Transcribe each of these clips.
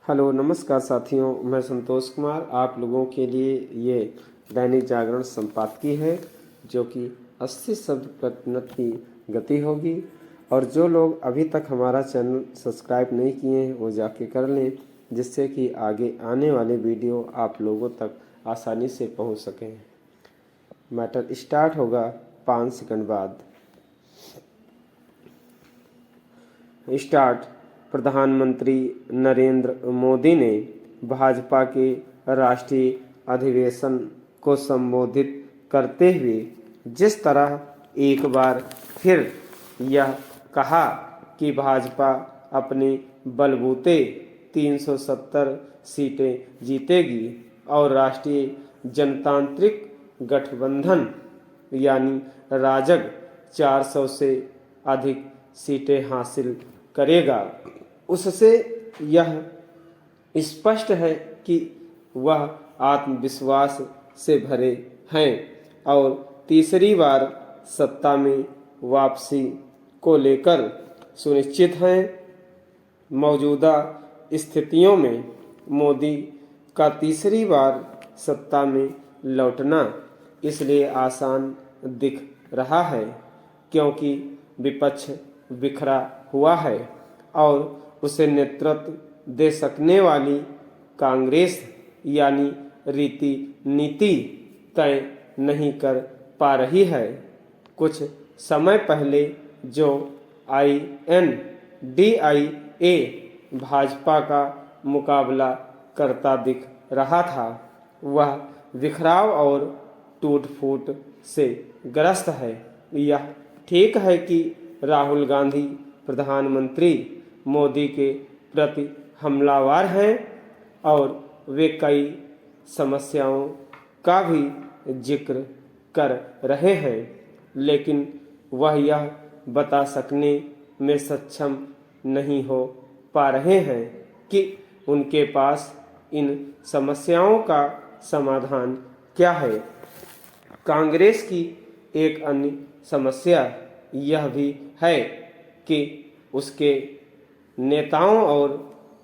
Hello नमस्कार साथियों, मैं संतोष कुमार आप लोगों के लिए ये दैनिक जागरण संपादकीय है जो कि 80 शब्द प्रति मिनट की गति होगी। और जो लोग अभी तक हमारा चैनल सब्सक्राइब नहीं किए हैं वो जाके कर लें, जिससे कि आगे आने वाले वीडियो आप लोगों तक आसानी से पहुंच सकें। मैटर स्टार्ट होगा 5 सेकंड बाद। स्टार्ट। प्रधानमंत्री नरेंद्र मोदी ने भाजपा के राष्ट्रीय अधिवेशन को संबोधित करते हुए जिस तरह एक बार फिर यह कहा कि भाजपा अपने बलबूते 370 सीटें जीतेगी और राष्ट्रीय जनतांत्रिक गठबंधन यानी राजग 400 से अधिक सीटें हासिल करेगा, उससे यह स्पष्ट है कि वह आत्मविश्वास से भरे हैं और तीसरी बार सत्ता में वापसी को लेकर सुनिश्चित हैं। मौजूदा स्थितियों में मोदी का तीसरी बार सत्ता में लौटना इसलिए आसान दिख रहा है क्योंकि विपक्ष बिखरा हुआ है और उसे नेतृत्व दे सकने वाली कांग्रेस यानी रीति नीति तय नहीं कर पा रही है। कुछ समय पहले जो INDIA भाजपा का मुकाबला करता दिख रहा था वह बिखराव और टूट-फूट से ग्रस्त है। यह ठीक है कि राहुल गांधी प्रधानमंत्री मोदी के प्रति हमलावर हैं और वे कई समस्याओं का भी जिक्र कर रहे हैं, लेकिन वह यह बता सकने में सक्षम नहीं हो पा रहे हैं कि उनके पास इन समस्याओं का समाधान क्या है। कांग्रेस की एक अन्य समस्या यह भी है कि उसके नेताओं और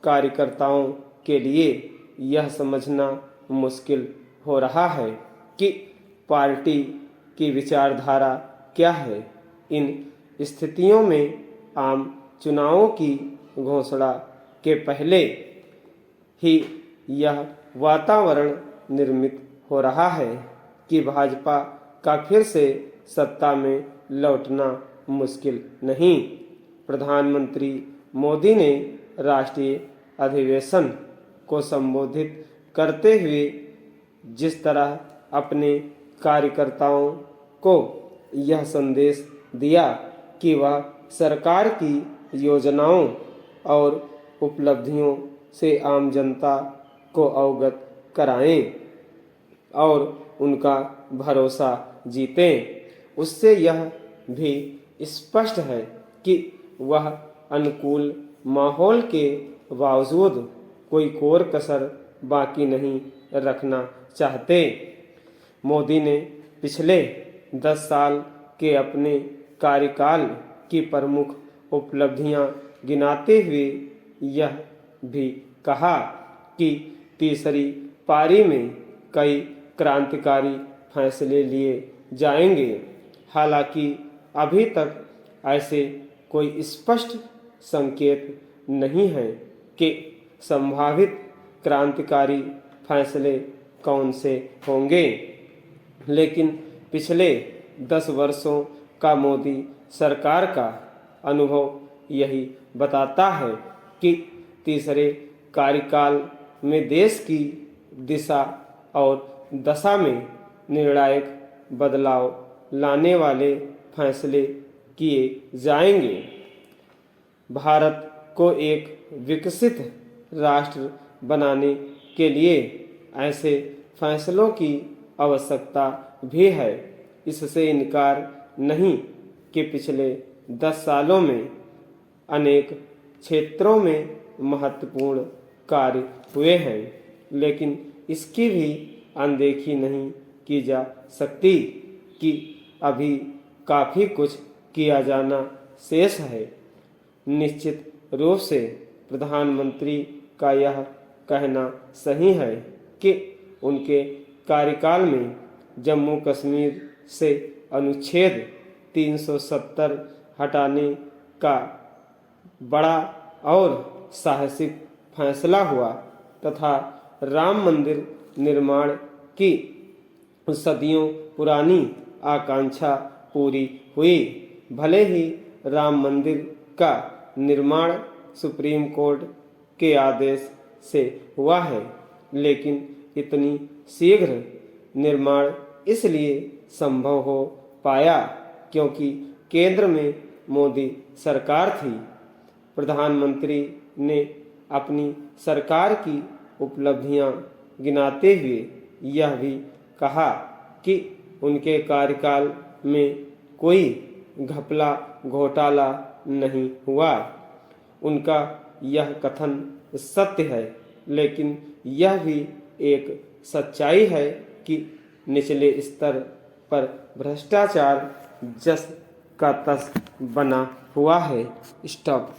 कार्यकर्ताओं के लिए यह समझना मुश्किल हो रहा है कि पार्टी की विचारधारा क्या है। इन स्थितियों में आम चुनावों की घोषणा के पहले ही यह वातावरण निर्मित हो रहा है कि भाजपा का फिर से सत्ता में लौटना मुश्किल नहीं। प्रधानमंत्री मोदी ने राष्ट्रीय अधिवेशन को संबोधित करते हुए जिस तरह अपने कार्यकर्ताओं को यह संदेश दिया कि वह सरकार की योजनाओं और उपलब्धियों से आम जनता को अवगत कराएं और उनका भरोसा जीतें, उससे यह भी स्पष्ट है कि वह अनुकूल माहौल के बावजूद कोई कोर कसर बाकी नहीं रखना चाहते। मोदी ने पिछले 10 साल के अपने कार्यकाल की प्रमुख उपलब्धियां गिनाते हुए यह भी कहा कि तीसरी पारी में कई क्रांतिकारी फैसले लिए जाएंगे। हालांकि अभी तक ऐसे कोई स्पष्ट संकेत नहीं है कि संभावित क्रांतिकारी फैसले कौन से होंगे, लेकिन पिछले 10 वर्षों का मोदी सरकार का अनुभव यही बताता है कि तीसरे कार्यकाल में देश की दिशा और दशा में निर्णायक बदलाव लाने वाले फैसले किए जाएंगे। भारत को एक विकसित राष्ट्र बनाने के लिए ऐसे फैसलों की आवश्यकता भी है। इससे इनकार नहीं कि पिछले 10 सालों में अनेक क्षेत्रों में महत्वपूर्ण कार्य हुए हैं, लेकिन इसकी भी अनदेखी नहीं की जा सकती कि अभी काफ़ी कुछ किया जाना शेष है। निश्चित रूप से प्रधानमंत्री का यह कहना सही है कि उनके कार्यकाल में जम्मू कश्मीर से अनुच्छेद 370 हटाने का बड़ा और साहसिक फैसला हुआ तथा राम मंदिर निर्माण की सदियों पुरानी आकांक्षा पूरी हुई। भले ही राम मंदिर का निर्माण सुप्रीम कोर्ट के आदेश से हुआ है, लेकिन इतनी शीघ्र निर्माण इसलिए संभव हो पाया क्योंकि केंद्र में मोदी सरकार थी। प्रधानमंत्री ने अपनी सरकार की उपलब्धियां गिनाते हुए यह भी कहा कि उनके कार्यकाल में कोई घपला घोटाला नहीं हुआ। उनका यह कथन सत्य है, लेकिन यह भी एक सच्चाई है कि निचले स्तर पर भ्रष्टाचार जस का तस बना हुआ है। स्टॉप।